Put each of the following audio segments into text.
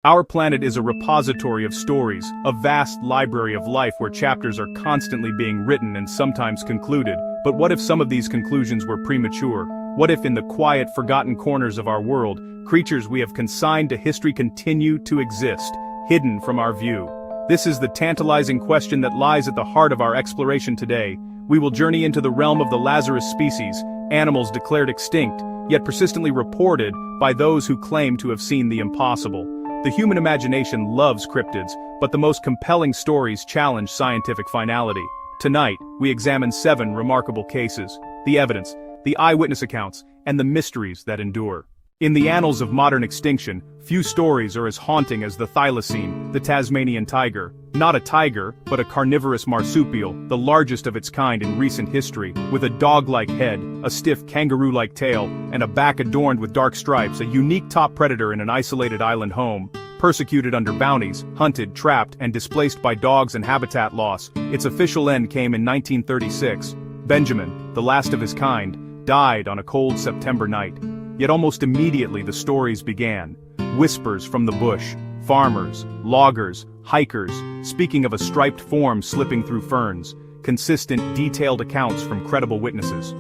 Our planet is a repository of stories, a vast library of life where chapters are constantly being written and sometimes concluded. But what if some of these conclusions were premature? What if in the quiet, forgotten corners of our world, creatures we have consigned to history continue to exist, hidden from our view? This is the tantalizing question that lies at the heart of our exploration today. We will journey into the realm of the Lazarus species, animals declared extinct, yet persistently reported by those who claim to have seen the impossible. The human imagination loves cryptids, but the most compelling stories challenge scientific finality. Tonight, we examine 7 remarkable cases, the evidence, the eyewitness accounts, and the mysteries that endure. In the annals of modern extinction, few stories are as haunting as the thylacine, the Tasmanian tiger. Not a tiger, but a carnivorous marsupial, the largest of its kind in recent history, with a dog-like head, a stiff kangaroo-like tail, and a back adorned with dark stripes, a unique top predator in an isolated island home. Persecuted under bounties, hunted, trapped, and displaced by dogs and habitat loss, its official end came in 1936. Benjamin, the last of his kind, died on a cold September night. Yet almost immediately the stories began. Whispers from the bush, farmers, loggers, hikers, speaking of a striped form slipping through ferns, consistent, detailed accounts from credible witnesses.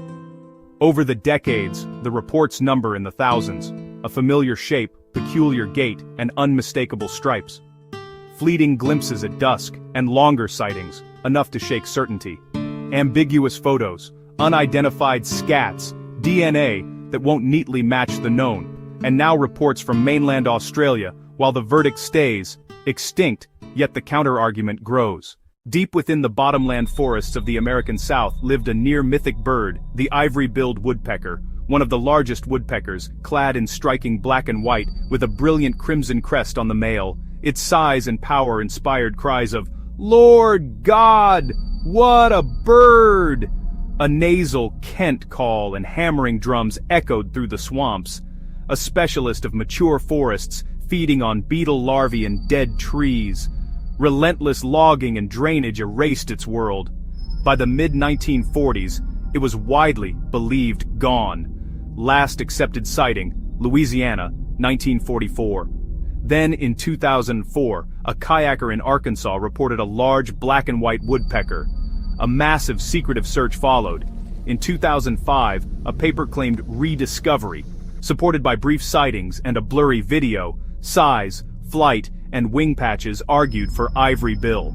Over the decades, the reports number in the thousands. A familiar shape, peculiar gait, and unmistakable stripes. Fleeting glimpses at dusk, and longer sightings, enough to shake certainty. Ambiguous photos, unidentified scats, DNA that won't neatly match the known, and now reports from mainland Australia, while the verdict stays, extinct, yet the counter-argument grows. Deep within the bottomland forests of the American South lived a near-mythic bird, the ivory-billed woodpecker, one of the largest woodpeckers, clad in striking black and white, with a brilliant crimson crest on the male. Its size and power inspired cries of, "Lord God, what a bird!" A nasal Kent call and hammering drums echoed through the swamps. A specialist of mature forests, feeding on beetle larvae and dead trees. Relentless logging and drainage erased its world. By the mid-1940s, it was widely believed gone. Last accepted sighting, Louisiana, 1944. Then in 2004, a kayaker in Arkansas reported a large black and white woodpecker. A massive secretive search followed. In 2005, a paper claimed rediscovery, supported by brief sightings and a blurry video. Size, flight, and wing patches argued for ivory bill.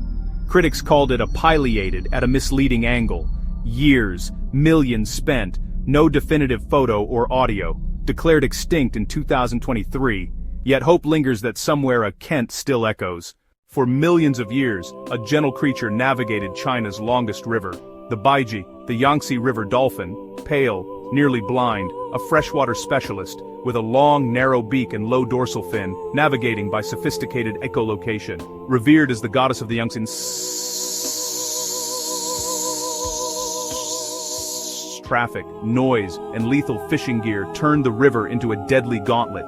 Critics called it a pileated at a misleading angle. Years, millions spent, no definitive photo or audio. Declared extinct in 2023, yet hope lingers that somewhere a Kent still echoes. For millions of years, a gentle creature navigated China's longest river. The Baiji, the Yangtze River dolphin, pale, nearly blind, a freshwater specialist, with a long, narrow beak and low dorsal fin, navigating by sophisticated echolocation. Revered as the goddess of the Yangtze traffic, noise, and lethal fishing gear turned the river into a deadly gauntlet.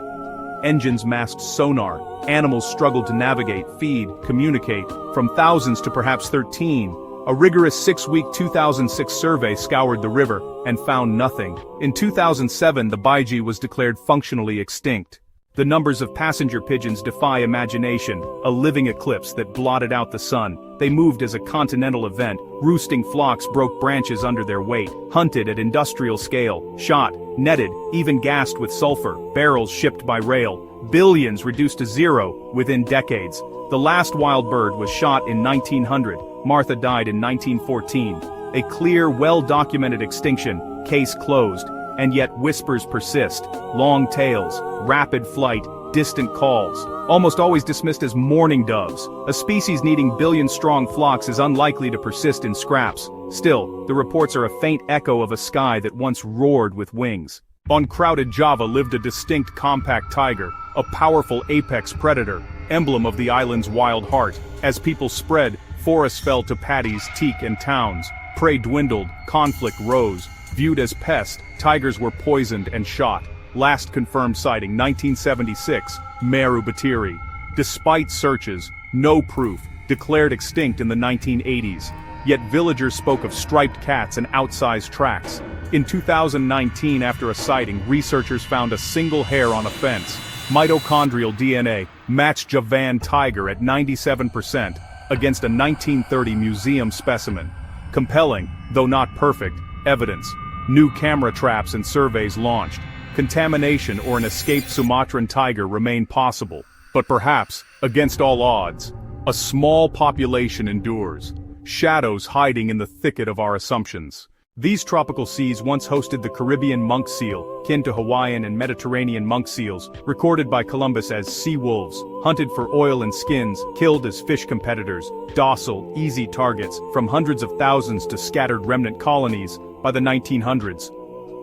Engines masked sonar, animals struggled to navigate, feed, communicate, from thousands to perhaps 13. A rigorous 6-week 2006 survey scoured the river and found nothing. In 2007, the Baiji was declared functionally extinct. The numbers of passenger pigeons defy imagination, a living eclipse that blotted out the sun. They moved as a continental event, roosting flocks broke branches under their weight, hunted at industrial scale, shot, netted, even gassed with sulfur, barrels shipped by rail, billions reduced to zero within decades. The last wild bird was shot in 1900, Martha died in 1914. A clear, well-documented extinction, case closed, and yet whispers persist, long tails, rapid flight, distant calls, almost always dismissed as mourning doves. A species needing billion-strong flocks is unlikely to persist in scraps. Still, the reports are a faint echo of a sky that once roared with wings. On crowded Java lived a distinct compact tiger, a powerful apex predator, emblem of the island's wild heart. As people spread, forests fell to paddies, teak, and towns. Prey dwindled, conflict rose. Viewed as pests, tigers were poisoned and shot. Last confirmed sighting, 1976, Meru Batiri. Despite searches, no proof, declared extinct in the 1980s. Yet villagers spoke of striped cats and outsized tracks. In 2019, after a sighting, researchers found a single hair on a fence. Mitochondrial DNA matched Javan tiger at 97% against a 1930 museum specimen. Compelling, though not perfect, evidence. New camera traps and surveys launched. Contamination or an escaped Sumatran tiger remain possible. But perhaps, against all odds, a small population endures. Shadows hiding in the thicket of our assumptions. These tropical seas once hosted the Caribbean monk seal, kin to Hawaiian and Mediterranean monk seals, recorded by Columbus as sea wolves, hunted for oil and skins, killed as fish competitors, docile, easy targets, from hundreds of thousands to scattered remnant colonies, by the 1900s.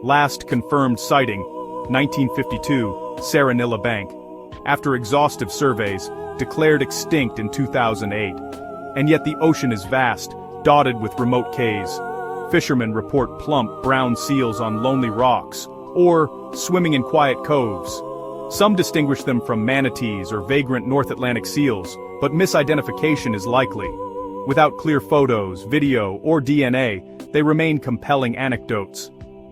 Last confirmed sighting, 1952, Saranilla Bank. After exhaustive surveys, declared extinct in 2008. And yet the ocean is vast, dotted with remote cays. Fishermen report plump, brown seals on lonely rocks, or swimming in quiet coves. Some distinguish them from manatees or vagrant North Atlantic seals, but misidentification is likely. Without clear photos, video, or DNA, they remain compelling anecdotes.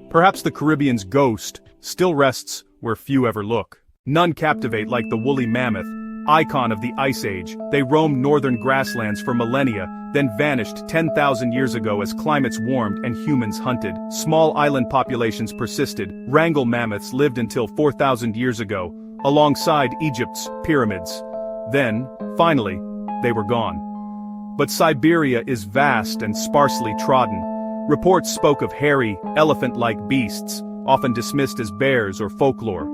Perhaps the Caribbean's ghost still rests where few ever look. None captivate like the woolly mammoth, icon of the Ice Age. They roamed northern grasslands for millennia, then vanished 10,000 years ago as climates warmed and humans hunted. Small island populations persisted. Wrangell mammoths lived until 4,000 years ago, alongside Egypt's pyramids. Then, finally, they were gone. But Siberia is vast and sparsely trodden. Reports spoke of hairy, elephant-like beasts, often dismissed as bears or folklore.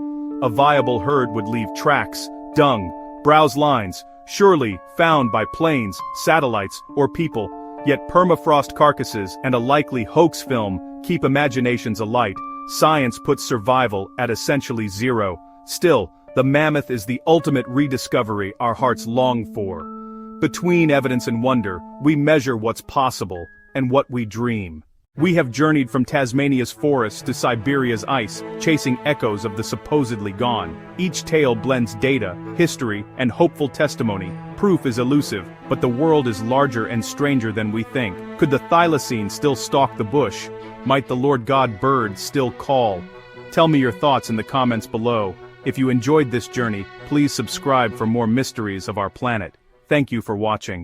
A viable herd would leave tracks, dung, browse lines, surely found by planes, satellites, or people. Yet permafrost carcasses and a likely hoax film keep imaginations alight. Science puts survival at essentially zero. Still, the mammoth is the ultimate rediscovery our hearts long for. Between evidence and wonder, we measure what's possible and what we dream. We have journeyed from Tasmania's forests to Siberia's ice, chasing echoes of the supposedly gone. Each tale blends data, history, and hopeful testimony. Proof is elusive, but the world is larger and stranger than we think. Could the thylacine still stalk the bush? Might the Lord God bird still call? Tell me your thoughts in the comments below. If you enjoyed this journey, please subscribe for more mysteries of our planet. Thank you for watching.